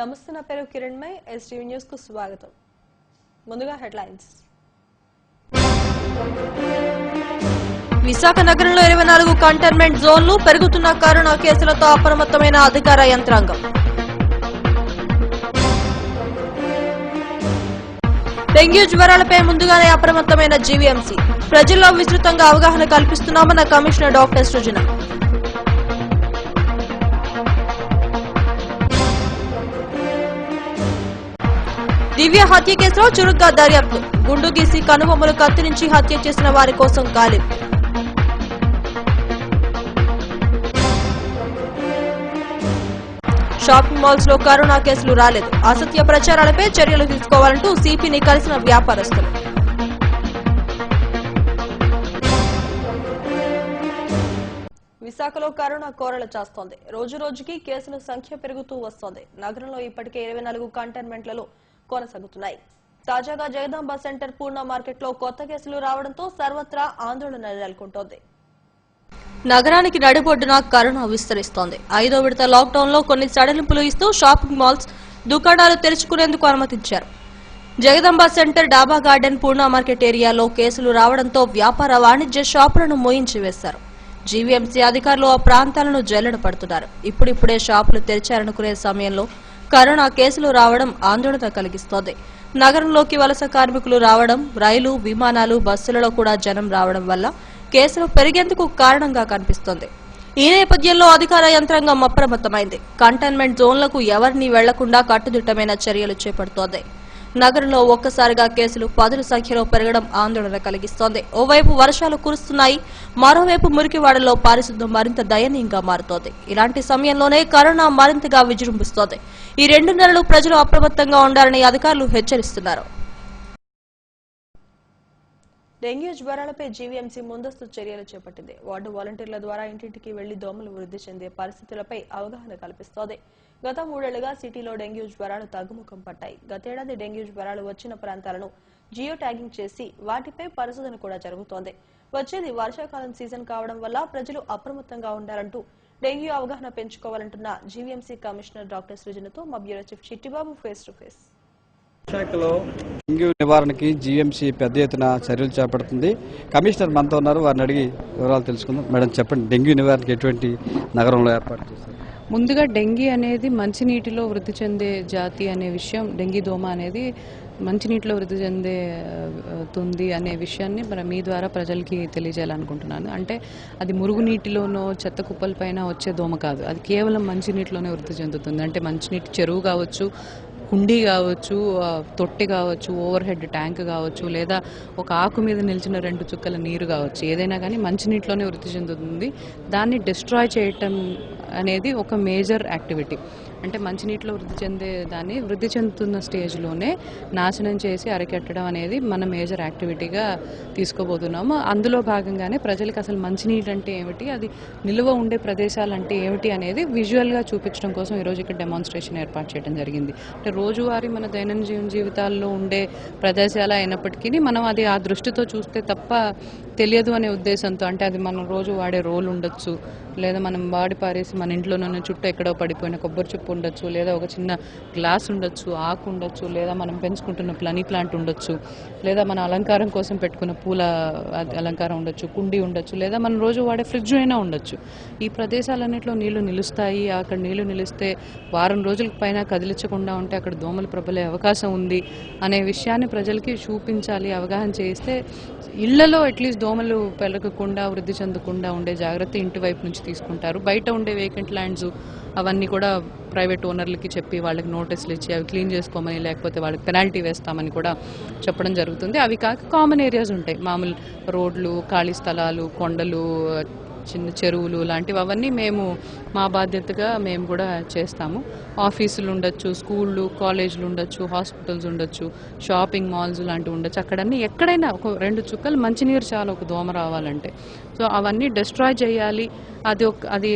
నమస్తే, నా పేరు కిరణ్మయ్. ఎస్టీవీ న్యూస్ కు స్వాగతం. ముందుగా హెడ్లైన్స్. విశాఖ నగరంలో 24 కంటైన్మెంట్ జోన్లు, పెరుగుతున్న కరోనా కేసులతో అప్రమత్తమైన అధికార యంత్రాంగం. డెంగ్యూ జ్వరాలపై ముందుగానే అప్రమత్తమైన జీవీఎంసీ. ప్రజల్లో విస్తృతంగా అవగాహన కల్పిస్తున్నామన్న కమిషనర్ డాక్టర్ సృజన. దివ్య హత్య కేసులో చురుగ్గా దర్యాప్తు. గుండు గీసి కనుబొమ్మలు కత్తిరించి హత్య చేసిన వారి కోసం గాలింపు. షాపింగ్ మాల్స్ లో కరోనా కేసులు రాలేదు. అసత్య ప్రచారాలపై చర్యలు తీసుకోవాలంటూ సిపిని కలిసిన వ్యాపారస్తులు. విశాఖలో కరోనా కోరలు చేస్తోంది. రోజు రోజుకి కేసుల సంఖ్య పెరుగుతూ వస్తోంది. నగరంలో ఇప్పటికే 24 కంటైన్మెంట్లలో కొనసాగుతున్నాయి. తాజాగా జగదాంబ సెంటర్ పూర్ణ మార్కెట్ లో కొత్త కేసులు రావడంతో సర్వత్రా ఆందోళన నెలకొంటోంది. నగరానికి నడిబొడ్డున కరోనా విస్తరిస్తోంది. 5వ విడత లాక్డౌన్ లో కొన్ని సడలింపులు ఇస్తూ షాపింగ్ మాల్స్, దుకాణాలు తెరుచుకునేందుకు అనుమతించారు. జగదాంబ సెంటర్, డాబా గార్డెన్, పూర్ణ మార్కెట్ ఏరియాలో కేసులు రావడంతో వ్యాపార వాణిజ్య షాపులను మోయించి వేశారు. జీవీఎంసీ అధికారులు ఆ ప్రాంతాలను జల్లెడ పడుతున్నారు. ఇప్పుడిప్పుడే షాపులు తెరిచారనుకునే సమయంలో కరోనా కేసులు రావడం ఆందోళన కలిగిస్తోంది. నగరంలోకి వలస కార్మికులు రావడం, రైలు, విమానాలు, బస్సులలో కూడా జనం రావడం వల్ల కేసులు పెరిగేందుకు కారణంగా కనిపిస్తోంది. ఈ నేపథ్యంలో అధికార యంత్రాంగం అప్రమత్తమైంది. కంటైన్మెంట్ జోన్లకు ఎవరినీ వెళ్లకుండా కట్టుదిట్టమైన చర్యలు చేపడుతోంది. నగరంలో ఒక్కసారిగా కేసులు 10 సంఖ్యలో పెరగడం ఆందోళన కలిగిస్తోంది. ఓవైపు వర్షాలు కురుస్తున్నాయి, మరోవైపు మురికివాడలో పారిశుద్ధ్యం మరింత దయనీయంగా మారుతోంది. ఇలాంటి సమయంలోనే కరోనా మరింతగా విజృంభిస్తోంది. ఈ 2 నెలలు ప్రజలు అప్రమత్తంగా ఉండాలని అధికారులు హెచ్చరిస్తున్నారు. డెంగ్యూ జ్వరాలపై జీవీఎంసీ ముందస్తు చర్యలు చేపట్టింది. వార్డు వాలంటీర్ల ద్వారా ఇంటింటికి వెళ్లి దోమలు వృద్ధి చెందే పరిస్థితులపై అవగాహన కల్పిస్తోంది. గత 3 ఏళ్లుగా సిటీలో డెంగ్యూ జ్వరాలు తగ్గుముఖం పట్టాయి. గతేడాది డెంగ్యూ జ్వరాలు వచ్చిన ప్రాంతాలను జియో ట్యాగింగ్ చేసి వాటిపై పరిశోధన కూడా జరుగుతోంది. వచ్చేది వర్షాకాలం సీజన్ కావడం వల్ల ప్రజలు అప్రమత్తంగా ఉండాలంటూ డెంగ్యూ అవగాహన పెంచుకోవాలంటున్న జీవీఎంసీ కమిషనర్ డాక్టర్ సృజనతో మా bureau chief Chittibabu face to face. విశాఖలో డెంగ్యూ నివారణకి జీఎంసీ పెద్ద ఎత్తున చర్యలు చేపడుతుంది. కమిషనర్ మనతో ఉన్నారు, వారిని అడిగి వివరాలు తెలుసుకుందాం. మేడం చెప్పండి, డెంగ్యూ నివారణకి ఎటువంటి నగరంలో ఏర్పాటు చేస్తారు? ముందుగా డెంగీ అనేది మంచినీటిలో వృద్ధి చెందే జాతి అనే విషయం, డెంగీ దోమ అనేది మంచినీటిలో వృద్ధి చెందుతుంది అనే విషయాన్ని మీ ద్వారా ప్రజలకి తెలియజేయాలనుకుంటున్నాను. అంటే అది మురుగునీటిలోనో చెత్త కుప్పలపైన వచ్చే దోమ కాదు, అది కేవలం మంచినీటిలోనే వృద్ధి చెందుతుంది. అంటే మంచినీటి చెరువు కావచ్చు, కుండీ కావచ్చు, తొట్టి కావచ్చు, ఓవర్ హెడ్ ట్యాంక్ కావచ్చు, లేదా ఒక ఆకు మీద నిలిచిన 2 చుక్కల నీరు కావచ్చు, ఏదైనా కానీ మంచినీటిలోనే వృద్ధి చెందుతుంది. దాన్ని డిస్ట్రాయ్ చేయటం అనేది ఒక మేజర్ యాక్టివిటీ. అంటే మంచినీటిలో వృద్ధి చెందుతున్న స్టేజ్లోనే నాశనం చేసి అరికట్టడం అనేది మన మేజర్ యాక్టివిటీగా తీసుకోబోతున్నాము. అందులో భాగంగానే ప్రజలకు అసలు మంచినీటి అంటే ఏమిటి, అది నిల్వ ఉండే ప్రదేశాలు అంటే ఏమిటి అనేది విజువల్గా చూపించడం కోసం ఈరోజు ఇక్కడ డెమాన్స్ట్రేషన్ ఏర్పాటు చేయడం జరిగింది. అంటే రోజువారీ మన దైనందిన జీవితాల్లో ఉండే ప్రదేశాలు అయినప్పటికీ మనం అది ఆ దృష్టితో చూస్తే తప్ప తెలియదు అనే ఉద్దేశంతో, అంటే అది మనం రోజు వాడే రోల్ ఉండొచ్చు, లేదా మనం వాడి పారేసి మన ఇంట్లోనే చుట్టూ ఎక్కడో పడిపోయిన కొబ్బరి చెప్పు ఉండొచ్చు, లేదా ఒక చిన్న గ్లాస్ ఉండొచ్చు, ఆకు ఉండొచ్చు, లేదా మనం పెంచుకుంటున్న మనీ ప్లాంట్ ఉండొచ్చు, లేదా మన అలంకారం కోసం పెట్టుకున్న పూల అలంకారం ఉండొచ్చు, కుండీ ఉండొచ్చు, లేదా మనం రోజు వాడే ఫ్రిడ్జ్ అయినా ఉండొచ్చు. ఈ ప్రదేశాలన్నింటిలో నీళ్లు నిలుస్తాయి. అక్కడ నీళ్లు నిలిస్తే వారం రోజుల పైన కదిలించకుండా ఉంటే అక్కడ దోమలు ప్రబలే అవకాశం ఉంది అనే విషయాన్ని ప్రజలకి చూపించాలి, అవగాహన చేస్తే ఇళ్లలో అట్లీస్ట్ దోమలు పెరగకుండా వృద్ధి చెందకుండా ఉండే జాగ్రత్త ఇంటి వైపు నుంచి తీసుకుంటారు. బయట ఉండే వేకెంట్ ల్యాండ్స్ అవన్నీ కూడా ప్రైవేట్ ఓనర్లకి చెప్పి వాళ్ళకి నోటీసులు ఇచ్చి అవి క్లీన్ చేసుకోమని, లేకపోతే వాళ్ళకి పెనాల్టీ వేస్తామని కూడా చెప్పడం జరుగుతుంది. అవి కాక కామన్ ఏరియాస్ ఉంటాయి, మామూలు రోడ్లు, ఖాళీ స్థలాలు, కొండలు, చిన్న చెరువులు లాంటివి, అవన్నీ మేము మా బాధ్యతగా మేము కూడా చేస్తాము. ఆఫీసులు ఉండొచ్చు, స్కూళ్ళు, కాలేజీలు ఉండొచ్చు, హాస్పిటల్స్ ఉండొచ్చు, షాపింగ్ మాల్స్ లాంటివి ఉండొచ్చు. అక్కడన్నీ ఎక్కడైనా ఒక 2 చుక్కలు మంచినీరు చాలా ఒక దోమ రావాలంటే. సో అవన్నీ డిస్ట్రాయ్ చేయాలి. అది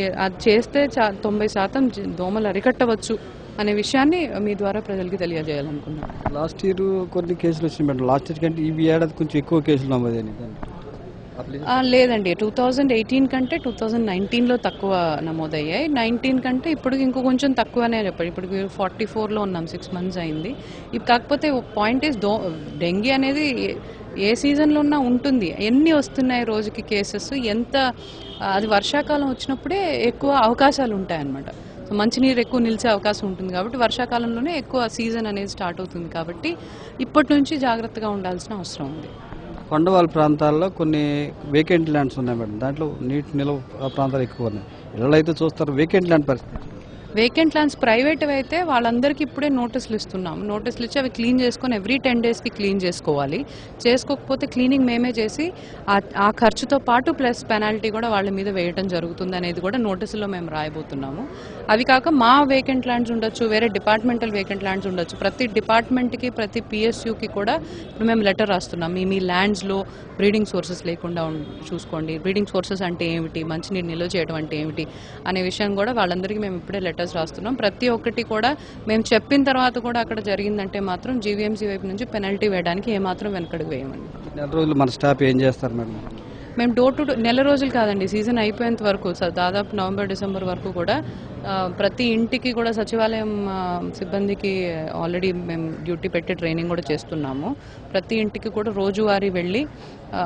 చేస్తే 90% దోమలు అరికట్టవచ్చు అనే విషయాన్ని మీ ద్వారా ప్రజలకి తెలియజేయాలనుకున్నాను. లాస్ట్ ఇయర్ కొన్ని కేసులు వచ్చినాయి మేడం. లాస్ట్ ఇయర్ కంటే ఈ ఏడాది కొంచెం ఎక్కువ కేసులు నమోదైనాయి. లేదండి, 2018 కంటే 2019లో తక్కువ నమోదయ్యాయి. 19 కంటే ఇప్పుడు ఇంకో కొంచెం తక్కువనే చెప్పారు. ఇప్పుడు 44లో ఉన్నాం, 6 months అయింది. కాకపోతే పాయింట్ ఈస్ డెంగీ అనేది ఏ సీజన్లో ఉన్నా ఉంటుంది. ఎన్ని వస్తున్నాయి రోజుకి కేసెస్, అది వర్షాకాలం వచ్చినప్పుడే ఎక్కువ అవకాశాలు ఉంటాయన్నమాట. సో మంచినీరు ఎక్కువ నిలిచే అవకాశం ఉంటుంది కాబట్టి వర్షాకాలంలోనే ఎక్కువ సీజన్ అనేది స్టార్ట్ అవుతుంది కాబట్టి ఇప్పటి నుంచి జాగ్రత్తగా ఉండాల్సిన అవసరం ఉంది. కొండవాళ్ళ ప్రాంతాల్లో కొన్ని వేకెంట్ ల్యాండ్స్ ఉన్నాయి మేడం, దాంట్లో నీటి నిల్వ ప్రాంతాలు ఎక్కువ ఉన్నాయి. ఇళ్ళలో అయితే చూస్తారు వేకెంట్ ల్యాండ్ పరిస్థితి. వేకెంట్ ల్యాండ్స్ ప్రైవేట్ అయితే వాళ్ళందరికీ ఇప్పుడే నోటీసులు ఇస్తున్నాము. నోటీసులు ఇచ్చి అవి క్లీన్ చేసుకొని ఎవ్రీ 10 daysకి క్లీన్ చేసుకోవాలి. చేసుకోకపోతే క్లీనింగ్ మేమే చేసి ఆ ఖర్చుతో పాటు ప్లస్ పెనాల్టీ కూడా వాళ్ళ మీద వేయడం జరుగుతుంది అనేది కూడా నోటీసులో మేము రాయబోతున్నాము. అవి కాక మా వేకెంట్ ల్యాండ్స్ ఉండొచ్చు, వేరే డిపార్ట్మెంటల్ వేకెంట్ ల్యాండ్స్ ఉండొచ్చు. ప్రతి డిపార్ట్మెంట్కి ప్రతి PSUకి కూడా ఇప్పుడు మేము లెటర్ రాస్తున్నాం. మీ ల్యాండ్స్లో బ్రీడింగ్ సోర్సెస్ లేకుండా చూసుకోండి. బ్రీడింగ్ సోర్సెస్ అంటే ఏమిటి, మంచినీరు నిల్వ చేయడం అంటే ఏమిటి అనే విషయం కూడా వాళ్ళందరికీ మేము ఇప్పుడే లెటర్స్ రాస్తున్నాం. ప్రతి ఒక్కటి కూడా మేము చెప్పిన తర్వాత కూడా అక్కడ జరిగిందంటే మాత్రం GVMC వైపు నుంచి పెనాల్టీ వేయడానికి ఏమాత్రం వెనకడుగు వేయమండి. నెల రోజులు మన స్టాఫ్ ఏం చేస్తారు మేడం? మేము డోర్ టు డోర్, నెల రోజులు కాదండి, సీజన్ అయిపోయేంత వరకు దాదాపు November December వరకు కూడా ప్రతి ఇంటికి కూడా సచివాలయం సిబ్బందికి ఆల్రెడీ మేము డ్యూటీ పెట్టి ట్రైనింగ్ కూడా చేస్తున్నాము. ప్రతి ఇంటికి కూడా రోజువారీ వెళ్ళి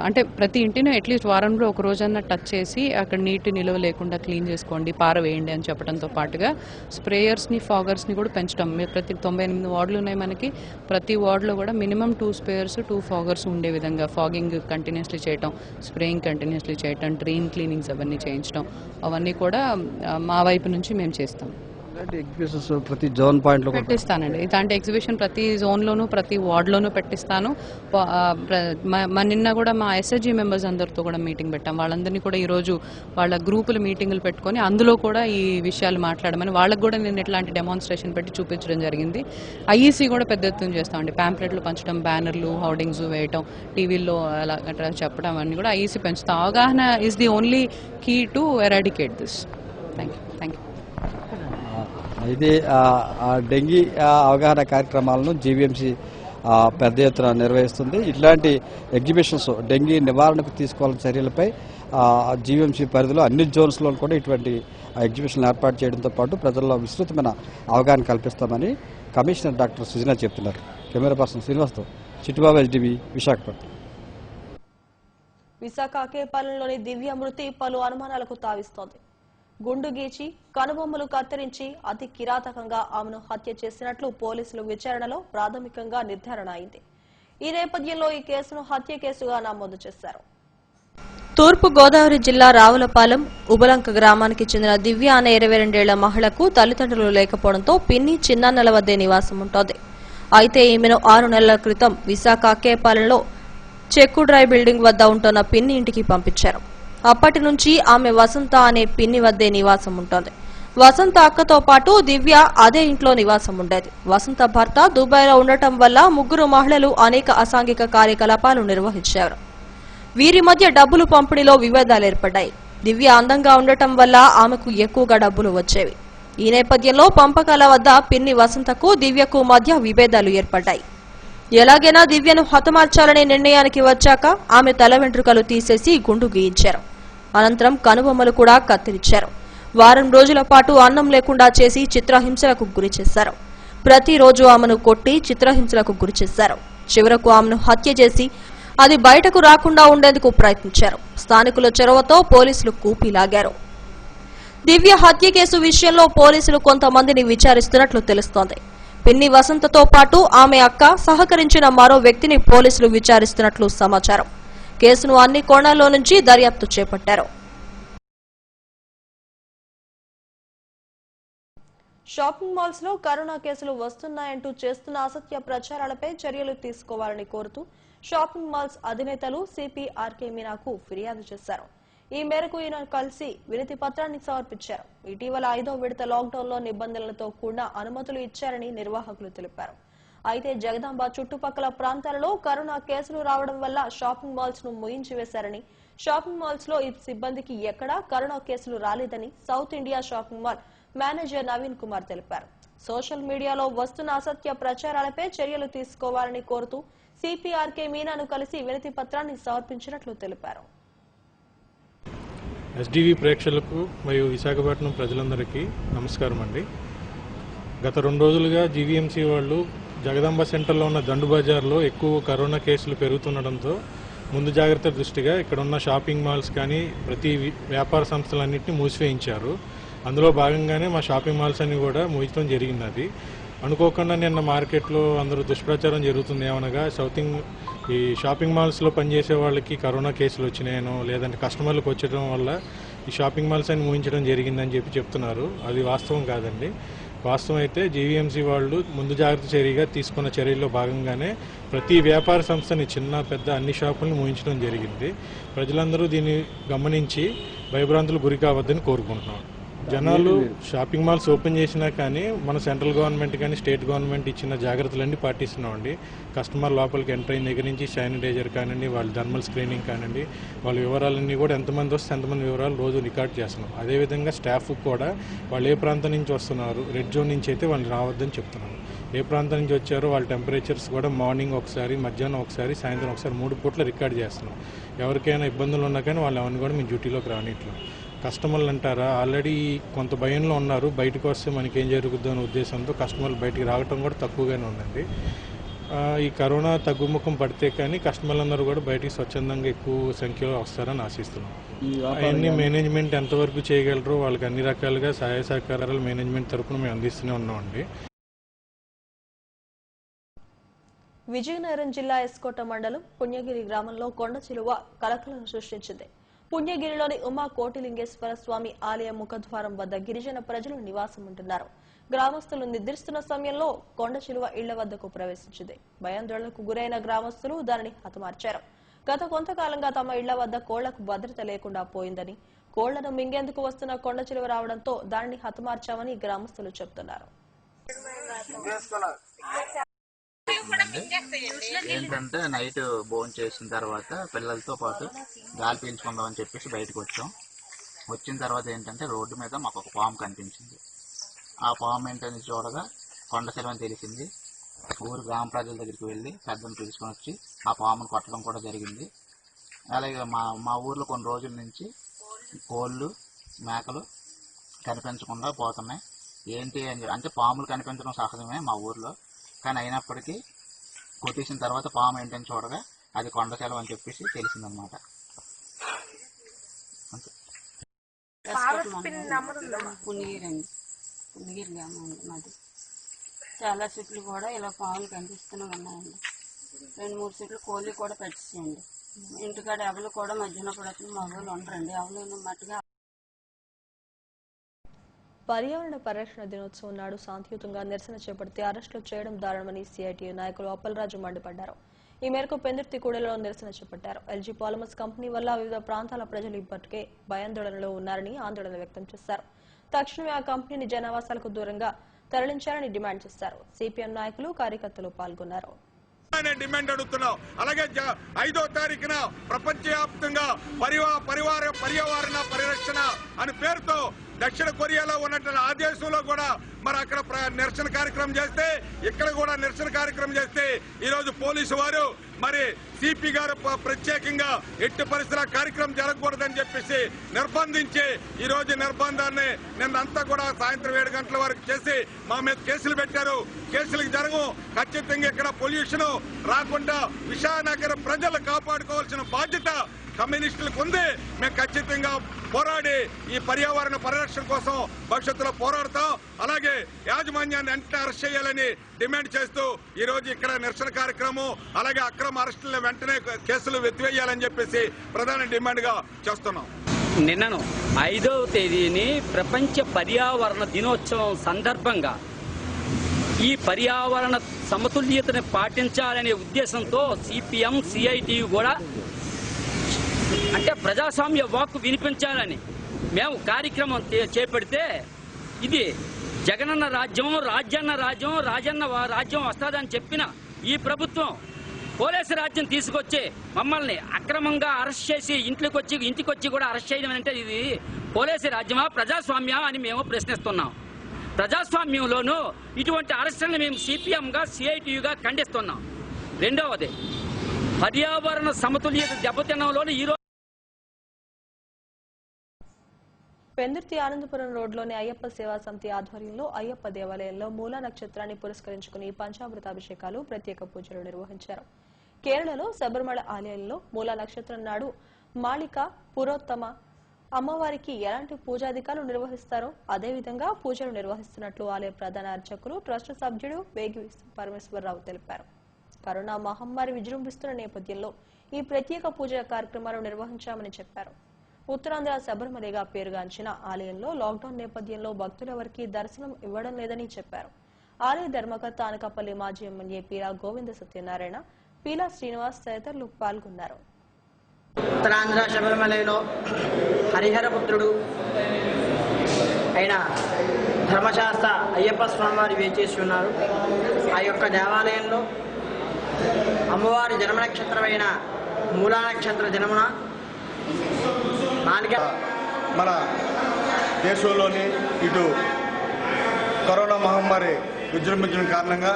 అంటే ప్రతి ఇంటిని అట్లీస్ట్ వారంలో ఒక రోజన్నా టచ్ చేసి అక్కడ నీటి నిల్వ లేకుండా క్లీన్ చేసుకోండి, పారవేయండి అని చెప్పడంతో పాటుగా స్ప్రేయర్స్ని ఫాగర్స్ని కూడా పెంచడం. ప్రతి 98 వార్డులు ఉన్నాయి మనకి. ప్రతి వార్డులో కూడా మినిమం 2 స్ప్రేయర్స్ 2 ఫాగర్స్ ఉండే విధంగా ఫాగింగ్ కంటిన్యూస్లీ చేయటం, స్ప్రేయింగ్ కంటిన్యూస్లీ చేయటం, డ్రైన్ క్లీనింగ్స్ అవన్నీ చేయించడం, అవన్నీ కూడా మా వైపు నుంచి మేము చేస్తాం. ఎగ్జిబిషన్స్ ప్రతి జోన్ పాయింట్లో పెట్టిస్తానండి. ఇలాంటి ఎగ్జిబిషన్ ప్రతి జోన్లోనూ ప్రతి వార్డులోనూ పెట్టిస్తాను. నిన్న కూడా మా SHG మెంబర్స్ అందరితో కూడా మీటింగ్ పెట్టాం. వాళ్ళందరినీ కూడా ఈరోజు వాళ్ళ గ్రూపులు మీటింగులు పెట్టుకొని అందులో కూడా ఈ విషయాలు మాట్లాడమని వాళ్ళకు కూడా నేను ఇట్లాంటి డెమాన్స్ట్రేషన్ పెట్టి చూపించడం జరిగింది. IEC కూడా పెద్ద ఎత్తున చేస్తామండి. ప్యాంప్లెట్లు పంచడం, బ్యానర్లు హోర్డింగ్స్ వేయటం, టీవీల్లో అలా చెప్పడం అన్నీ కూడా IEC పెంచుతాం. అవగాహన is the only key to eradicate this. Thank you. ఇది డెంగీ అవగాహన కార్యక్రమాలను GVMC పెద్ద ఎత్తున నిర్వహిస్తుంది. ఇట్లాంటి ఎగ్జిబిషన్స్ డెంగీ నివారణకు తీసుకోవాల్సిన చర్యలపై GVMC పరిధిలో అన్ని జోన్స్లో కూడా ఇటువంటి ఎగ్జిబిషన్లు ఏర్పాటు చేయడంతో పాటు ప్రజల్లో విస్తృతమైన అవగాహన కల్పిస్తామని కమిషనర్ డాక్టర్ సుజనా చెప్తున్నారు. కెమెరా పర్సన్ శ్రీనివాస్తో చిట్టుబాబు, SDB, విశాఖపట్నం. విశాఖ కేపాలెంలోని దివ్య మృతి పలు అనుమానాలకు తావిస్తోంది. గుండు గీచి కనుబొమ్మలు కత్తిరించి అతి కిరాతకంగా ఆమెను హత్య చేసినట్లు పోలీసులు విచారణలో ప్రాథమికంగా నిర్ధారణ అయింది. ఈ నేపథ్యంలో ఈ కేసును హత్య కేసుగా నమోదు చేశారు. తూర్పు గోదావరి జిల్లా రావులపాలెం ఉబలంక గ్రామానికి చెందిన దివ్య అనే 22 ఏళ్ల మహిళకు తల్లిదండ్రులు లేకపోవడంతో పిన్ని చిన్నన్నల వద్దే నివాసం ఉంటోంది. అయితే ఈమెను 6 నెలల క్రితం విశాఖ కేపాలెంలో చెక్కు డ్రై బిల్డింగ్ వద్ద ఉంటున్న పిన్ని ఇంటికి పంపించారు. అప్పటి నుంచి ఆమె వసంత అనే పిన్ని వద్దే నివాసం ఉంటోంది. వసంత అక్కతో పాటు దివ్య అదే ఇంట్లో నివాసం ఉండేది. వసంత భర్త దుబాయ్లో ఉండటం వల్ల ముగ్గురు మహిళలు అనేక అసాంఘిక కార్యకలాపాలు నిర్వహించారు. వీరి మధ్య డబ్బులు పంపిణీలో విభేదాలు ఏర్పడ్డాయి. దివ్య అందంగా ఉండటం వల్ల ఆమెకు ఎక్కువగా డబ్బులు వచ్చేవి. ఈ నేపథ్యంలో పంపకాల వద్ద పిన్ని వసంతకు దివ్యకు మధ్య విభేదాలు ఏర్పడ్డాయి. ఎలాగైనా దివ్యను హతమార్చాలనే నిర్ణయానికి వచ్చాక ఆమె తల వెంట్రుకలు తీసేసి గుండు గీయించారు. అనంతరం కనుబొమ్మలు కూడా కత్తిరించారు. వారం రోజుల పాటు అన్నం లేకుండా చేసి చిత్రహింసలకు గురిచేశారు. ప్రతిరోజు ఆమెను కొట్టి చిత్రహింసలకు గురిచేశారు. చివరకు ఆమెను హత్య చేసి అది బయటకు రాకుండా ఉండేందుకు ప్రయత్నించారు. స్థానికుల చొరవతో పోలీసులు కూపీలాగారు. దివ్య హత్య కేసు విషయంలో పోలీసులు కొంతమందిని విచారిస్తున్నట్లు తెలుస్తోంది. పిన్ని వసంతతో పాటు ఆమె అక్క సహకరించిన మరో వ్యక్తిని పోలీసులు విచారిస్తున్నట్లు సమాచారం. కేసును అన్ని కోణాల్లో నుంచి దర్యాప్తు చేపట్టారు. షాపింగ్ మాల్స్ లో కరోనా కేసులు వస్తున్నాయంటూ చేస్తున్న అసత్య ప్రచారాలపై చర్యలు తీసుకోవాలని కోరుతూ షాపింగ్ మాల్స్ అధినేతలు CPRK మీనాకు ఫిర్యాదు చేశారు. ఈ మేరకు ఈయన కలిసి వినతి పత్రాన్ని సమర్పించారు. ఇటీవల 5వ విడత లాక్డౌన్ లో నిబంధనలతో కూడిన అనుమతులు ఇచ్చారని నిర్వాహకులు తెలిపారు. అయితే జగదాంబ చుట్టుపక్కల ప్రాంతాలలో కరోనా కేసులు రావడం వల్ల షాపింగ్ మాల్స్ ను ముయించి వేశారని, షాపింగ్ మాల్స్ లో ఈ సిబ్బందికి ఎక్కడా కరోనా కేసులు రాలేదని south India shopping mall manager Naveen Kumar తెలిపారు. సోషల్ మీడియాలో వస్తున్న అసత్య ప్రచారాలపై చర్యలు తీసుకోవాలని కోరుతూ CPRK మీనాను కలిసి వినతి పత్రాన్ని సమర్పించినట్లు తెలిపారు. ఎస్డివి ప్రేక్షకులకు మరియు విశాఖపట్నం ప్రజలందరికీ నమస్కారం అండి. గత 2 రోజులుగా జీవీఎంసీ వాళ్ళు జగదాంబ సెంటర్లో ఉన్న దండు బజార్లో ఎక్కువ కరోనా కేసులు పెరుగుతుండడంతో ముందు జాగ్రత్త దృష్టిగా ఇక్కడ ఉన్న షాపింగ్ మాల్స్ కానీ ప్రతి వ్యాపార సంస్థలన్నింటినీ మూసివేయించారు. అందులో భాగంగానే మా షాపింగ్ మాల్స్ అన్ని కూడా మూయించడం జరిగినది. అనుకోకుండా నిన్న మార్కెట్లో అందరూ దుష్ప్రచారం జరుగుతుంది ఏమనగా ఈ షాపింగ్ మాల్స్లో పనిచేసే వాళ్ళకి కరోనా కేసులు వచ్చినాయనో లేదంటే కస్టమర్లకు వచ్చడం వల్ల ఈ షాపింగ్ మాల్స్ అని మూయించడం జరిగిందని చెప్తున్నారు. అది వాస్తవం కాదండి. వాస్తవం అయితే జీవీఎంసీ వాళ్ళు ముందు జాగ్రత్త చర్యగా తీసుకున్న చర్యల్లో భాగంగానే ప్రతి వ్యాపార సంస్థని చిన్న పెద్ద అన్ని షాపులను మూయించడం జరిగింది. ప్రజలందరూ దీన్ని గమనించి భయభ్రాంతులు గురి కావద్దని కోరుకుంటున్నాం. జనాలు షాపింగ్ మాల్స్ ఓపెన్ చేసినా కానీ మన సెంట్రల్ గవర్నమెంట్ కానీ స్టేట్ గవర్నమెంట్ ఇచ్చిన జాగ్రత్తలన్నీ పాటిస్తున్నామండి. కస్టమర్ లోపలికి ఎంటర్ అయిన దగ్గర నుంచి శానిటైజర్ కానివ్వండి, వాళ్ళ థర్మల్ స్క్రీనింగ్ కానివ్వండి, వాళ్ళ వివరాలన్నీ కూడా ఎంతమంది వస్తే ఎంతమంది వివరాలు రోజు రికార్డ్ చేస్తున్నాం. అదేవిధంగా స్టాఫ్ కూడా వాళ్ళు ఏ ప్రాంతం నుంచి వస్తున్నారు, రెడ్ జోన్ నుంచి అయితే వాళ్ళు రావద్దని చెప్తున్నాను. ఏ ప్రాంతం నుంచి వచ్చారో వాళ్ళ టెంపరేచర్స్ కూడా మార్నింగ్ ఒకసారి, మధ్యాహ్నం ఒకసారి, సాయంత్రం ఒకసారి 3 పూట్ల రికార్డ్ చేస్తున్నాం. ఎవరికైనా ఇబ్బందులు ఉన్నా కానీ వాళ్ళు ఎవరిని కూడా మేము డ్యూటీలోకి రానిట్లా. కస్టమర్లు అంటారా ఆల్రెడీ కొంత భయంలో ఉన్నారు, బయటకు వస్తే మనకి ఏం జరుగుతుందో అనే ఉద్దేశంతో కస్టమర్లు బయటికి రావటం కూడా తక్కువగానే ఉందండి. ఈ కరోనా తగ్గుముఖం పడితే కానీ కస్టమర్లందరూ కూడా బయటికి స్వచ్ఛందంగా ఎక్కువ సంఖ్యలో వస్తారని ఆశిస్తున్నాం. అవన్నీ మేనేజ్మెంట్ ఎంతవరకు చేయగలరో వాళ్ళకి అన్ని రకాలుగా సహాయ సహకారాలు మేనేజ్మెంట్ తరఫున మేము అందిస్తూనే ఉన్నామండి. విజయనగరం జిల్లా ఎస్కోట మండలం పుణ్యగిరి గ్రామంలో కొండ చిలువ కలకలం సృష్టించింది. పుణ్యగిరిలోని ఉమా కోటిలింగేశ్వర స్వామి ఆలయ ముఖద్వారం వద్ద గిరిజన ప్రజలు నివాసం ఉంటున్నారు. గ్రామస్తులు నిద్రిస్తున్న సమయంలో కొండ చిలువ ఇళ్ల వద్దకు ప్రవేశించింది. భయాందోళనకు గురైన గ్రామస్తులు దానిని హతమార్చారు. గత కొంతకాలంగా తమ ఇళ్ల వద్ద కోళ్లకు భద్రత లేకుండా పోయిందని, కోళ్లను మింగేందుకు వస్తున్న కొండ చిలువ రావడంతో దానిని హతమార్చామని గ్రామస్తులు చెబుతున్నారు. ఏంటంటే నైట్ భోజనం చేసిన తర్వాత పిల్లలతో పాటు గాలి పీల్చుకుందామని చెప్పేసి బయటకు వచ్చాం. వచ్చిన తర్వాత ఏంటంటే రోడ్డు మీద మాకు ఒక పాము కనిపించింది. ఆ పాము ఏంటని చూడగా కొండ చిలువ అని తెలిసింది. ఊరు గ్రామ ప్రజల దగ్గరికి వెళ్ళి పెద్దను పిలుచుకొని వచ్చి ఆ పామును కొట్టడం కూడా జరిగింది. అలాగే మా ఊర్లో కొన్ని రోజుల నుంచి కోళ్ళు, మేకలు కనిపించకుండా పోతున్నాయి. ఏంటి అని అంటే పాములు కనిపించడం సహజమే మా ఊర్లో, కానీ అయినప్పటికీ కొట్టేసిన తర్వాత పాము ఏంటని చూడగా అది కొండ చిలువ అని చెప్పేసి తెలిసిందనమాట. పుణ్యగిరి గ్రామం మాది. చాలా చెట్లు కూడా ఇలా పాములు కనిపిస్తూనే ఉన్నాయండి. 2-3 చెట్లు కోళ్ళు కూడా పెట్టేయండి. ఇంటికాడ ఎవరు కూడా మధ్యలో కూడా మగవాళ్ళు ఉండరండి. ఎవరు మట్టుగా. పర్యావరణ పరిరక్షణ దినోత్సవం నాడు శాంతియుతంగా నిరసన చేపడితే అరెస్టులు చేయడం దారుణమని సిఐటియు నాయకులు అప్పలరాజు మండిపడ్డారు. ఈ మేరకు పెందుర్తిగూడలో నిరసన చేపట్టారు. ఎల్జీ పాలిమర్స్ కంపెనీ వల్ల వివిధ ప్రాంతాల ప్రజలు ఇప్పటికే భయాందోళనలో ఉన్నారని ఆందోళన వ్యక్తం చేశారు. తక్షణమే ఆ కంపెనీని జనావాసాలకు దూరంగా తరలించాలని డిమాండ్ చేశారు. సిపిఎం నాయకులు, కార్యకర్తలు పాల్గొన్నారు. డిమాండ్ అడుగుతున్నాం. అలాగే 5వ తారీఖున ప్రపంచవ్యాప్తంగా పర్యావరణ పరిరక్షణ అని పేరుతో దక్షిణ కొరియాలో ఉన్నటువంటి ఆ దేశంలో కూడా మరి అక్కడ నిరసన కార్యక్రమం చేస్తే, ఇక్కడ కూడా నిరసన కార్యక్రమం చేస్తే ఈరోజు పోలీసు వారు మరి సిపి గారు ప్రత్యేకంగా ఎట్టి పరిస్థితుల కార్యక్రమం జరగకూడదని చెప్పేసి నిర్బంధించి ఈ రోజు నిర్బంధాన్ని నిన్నంతా కూడా సాయంత్రం 7 గంటల వరకు చేసి మా మీద కేసులు పెట్టారు. కేసులకు జరగవు. ఖచ్చితంగా ఇక్కడ పొల్యూషన్ రాకుండా విశాఖనగరం ప్రజలు కాపాడుకోవాల్సిన బాధ్యత కమ్యూనిస్టులకు ఉంది. మేము ఖచ్చితంగా పోరాడి ఈ పర్యావరణ పరిరక్షణ కోసం భవిష్యత్తులో పోరాడతాం. అలాగే యాజమాన్యాన్ని వెంటనే అరెస్ట్ చేయాలని డిమాండ్ చేస్తూ ఈ రోజు ఇక్కడ నిరసన కార్యక్రమం, అలాగే అక్రమ అరెస్టులను వెంటనే కేసులు ఎత్తివేయాలని చెప్పేసి ప్రధాన డిమాండ్ గా చేస్తున్నాం. నిన్నను 5వ తేదీని ప్రపంచ పర్యావరణ దినోత్సవం సందర్భంగా ఈ పర్యావరణ సమతుల్యతను పాటించాలనే ఉద్దేశంతో సిపిఎం, సిఐటియు కూడా అంటే ప్రజాస్వామ్య వాక్కు వినిపించాలని మేము కార్యక్రమం చేపడితే ఇది జగనన్న రాజ్యం, రాజన్న రాజ్యం వస్తుందని చెప్పిన ఈ ప్రభుత్వం పోలీసు రాజ్యం తీసుకొచ్చి మమ్మల్ని అక్రమంగా అరెస్ట్ చేసి ఇంటికి వచ్చి కూడా అరెస్ట్ చేయడం అంటే ఇది పోలీసు రాజ్యమా, ప్రజాస్వామ్యమా అని మేము ప్రశ్నిస్తున్నాం. ప్రజాస్వామ్యంలోనూ ఇటువంటి అరెస్టులను మేము సిపిఎంగా, సిఐటియుగా ఖండిస్తున్నాం. రెండవది, పర్యావరణ సమతుల్యత దెబ్బతినడంలోనూ ఈరోజు పెందుర్తి ఆనందపురం రోడ్లోని అయ్యప్ప సేవా సమితి ఆధ్వర్యంలో అయ్యప్ప దేవాలయంలో మూలా నక్షత్రాన్ని పురస్కరించుకుని పంచామృతాభిషేకాలు ప్రత్యేక పూజలు నిర్వహించారు. కేరళలో శబరిమల ఆలయంలో మూలా నక్షత్రం నాడు మాళిక పురోత్తమ అమ్మవారికి ఎలాంటి పూజాధికారులు నిర్వహిస్తారో అదేవిధంగా పూజలు నిర్వహిస్తున్నట్లు ఆలయ ప్రధాన అర్చకులు ట్రస్ట్ సభ్యుడు వేగి పరమేశ్వరరావు తెలిపారు. కరోనా మహమ్మారి విజృంభిస్తున్న నేపథ్యంలో ఈ ప్రత్యేక పూజా కార్యక్రమాలు నిర్వహించామని చెప్పారు. ఉత్తరాంధ్ర శబరిమలగా పేరుగాంచిన ఆలయంలో లాక్డౌన్ నేపథ్యంలో భక్తులెవరికీ దర్శనం ఇవ్వడం లేదని చెప్పారు. ఆలయ ధర్మకర్త అనకాపల్లి మాజీ ఎమ్మెల్యే పీలా గోవింద సత్యనారాయణ, పీలా శ్రీనివాస్ తదితరులు పాల్గొన్నారు. ఉత్తరాంధ్ర శబరిమలలో హరిహర పుత్రుడు అయిన ధర్మశాస్త్ర అయ్యప్ప స్వామివారి వేచేసి ఉన్నారు. ఆ యొక్క దేవాలయంలో అమ్మవారి జన్మ నక్షత్రమైన మూలా నక్షత్ర జన్మన మన దేశంలోని ఇటు కరోనా మహమ్మారి విజృంభించిన కారణంగా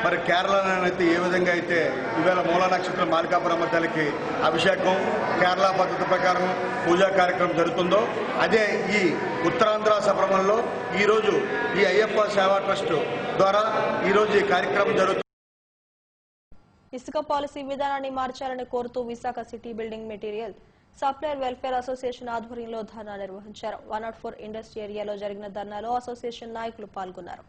మరి కేరళనైతే ఏ విధంగా అయితే ఈవేళ మూలా నక్షత్రం మాలికాపురమ్మ తల్లికి అభిషేకం కేరళ పద్ధతి ప్రకారం పూజా కార్యక్రమం జరుగుతుందో అదే ఈ ఉత్తరాంధ్ర శబరిమలలో ఈరోజు ఈ అయ్యప్ప సేవా ట్రస్ట్ ద్వారా ఈరోజు ఈ కార్యక్రమం జరుగుతుంది. ఇసుక పాలసీ విధానాన్ని మార్చాలని కోరుతూ Visakha city building material supplier welfare association ఆధ్వర్యంలో ధర్నా నిర్వహించారు. 104 ఇండస్ట్రీ ఏరియాలో జరిగిన ధర్నాలో అసోసియేషన్ నాయకులు పాల్గొన్నారు.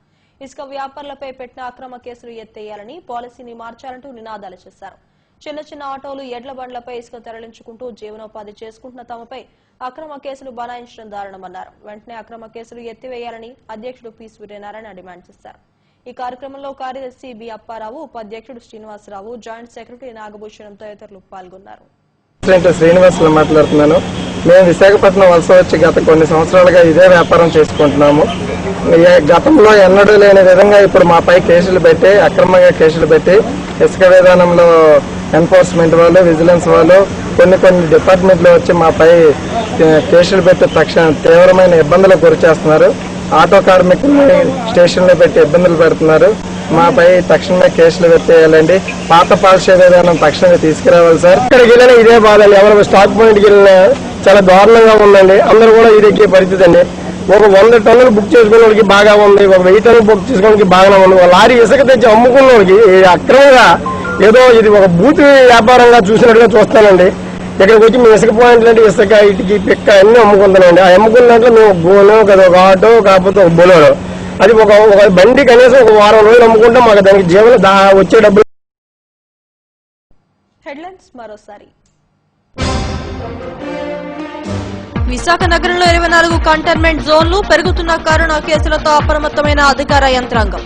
ఇసుక వ్యాపారులపై పెట్టిన అక్రమ కేసులు ఎత్తేయాలని, పాలసీని మార్చాలంటూ నినాదాలు చేశారు. చిన్న చిన్న ఆటోలు ఎడ్ల బండ్లపై ఇసుక తరలించుకుంటూ జీవనోపాధి చేసుకుంటున్న తమపై అక్రమ కేసులు బనాయించడం దారుణమన్నారు. వెంటనే అక్రమ కేసులు ఎత్తివేయాలని అధ్యక్షుడు పి సూర్యనారాయణ డిమాండ్ చేశారు. ఈ కార్యక్రమంలో కార్యదర్శి బి అప్పారావు, ఉపాధ్యక్షుడు శ్రీనివాసరావు, జాయింట్ సెక్రటరీ నాగభూషణం తదితరులు పాల్గొన్నారు. శ్రీనివాసులు మాట్లాడుతున్నాను. మేము విశాఖపట్నం వలస వచ్చి గత కొన్ని సంవత్సరాలుగా ఇదే వ్యాపారం చేసుకుంటున్నాము. గతంలో ఎన్నడూ లేని విధంగా ఇప్పుడు మాపై కేసులు పెట్టి అక్రమంగా కేసులు పెట్టి ఇసుక విధానంలో ఎన్ఫోర్స్మెంట్ వాళ్ళు, విజిలెన్స్ వాళ్ళు కొన్ని డిపార్ట్మెంట్లు వచ్చి మాపై కేసులు పెట్టి తీవ్రమైన ఇబ్బందులకు గురి చేస్తున్నారు. ఆటో కార్మికుల్ని స్టేషన్లో పెట్టి ఇబ్బందులు పెడుతున్నారు. మాపై తక్షణమే కేసులు ఎత్తేయాలండి. పాత పాలసీ విధానం తక్షణమే తీసుకురావాలి సార్. ఇక్కడికి వెళ్ళినా ఇదే బాధండి. ఎవరు స్టాక్ పాయింట్కి వెళ్ళినా చాలా దారుణంగా ఉందండి. అందరూ కూడా ఇదే పరిస్థితి అండి. ఒక 100 టన్నులు బుక్ చేసుకోవడానికి బాగా ఉంది, ఒక 1000 టన్నులు బుక్ చేసుకోవడానికి బాగా ఉంది. ఒక లారీ ఇసుక తెచ్చి అమ్ముకున్నోడికి అక్రమంగా ఏదో ఇది ఒక బూత్ వ్యాపారంగా చూసినట్టుగా చూస్తానండి. ఇక్కడికి వచ్చి మేము ఇసుక పాయింట్లు అంటే ఇసుక, ఇటుకి, పిక్క అన్ని అమ్ముకుంటున్నామండి. ఆ అమ్ముకున్న దాంట్లో మేము గోను కదా, ఒక ఆటో కాకపోతే ఒక బొలోరో, అది ఒక బండి కనీసం ఒక వారం రోజులు అమ్ముకుంటే మాకు దానికి జీవన వచ్చే డబ్బులు. హెడ్లైన్స్ మరోసారి. విశాఖ నగరంలో 24 కంటైన్మెంట్ జోన్లు, పెరుగుతున్న కరోనా కేసులతో అప్రమత్తమైన అధికార యంత్రాంగం.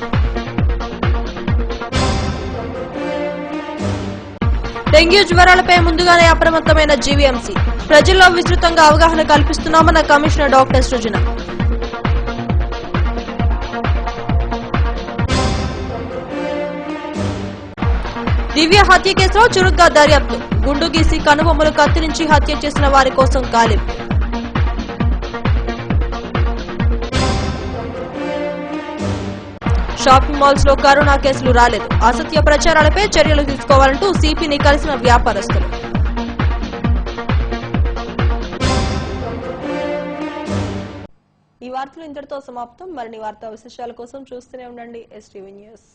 డెంగ్యూ జ్వరాలపై ముందుగానే అప్రమత్తమైన జీవీఎంసీ, ప్రజల్లో విస్తృతంగా అవగాహన కల్పిస్తున్నామన్న కమిషనర్ డాక్టర్ సృజన. దివ్య హత్య కేసులో చురుగ్గా దర్యాప్తు, గుండు గీసి కనుబొమ్మలు కత్తిరించి హత్య చేసిన వారి కోసం గాలింపు. షాపింగ్ మాల్స్ లో కరోనా కేసులు రాలేదు, అసత్య ప్రచారాలపై చర్యలు తీసుకోవాలంటూ సిపిని కలిసిన వ్యాపారస్తులు. ఈ వార్తలు ఇంతటితో సమాప్తం. మరిన్ని వార్తా విశేషాల కోసం చూస్తూనే ఉండండి STV న్యూస్.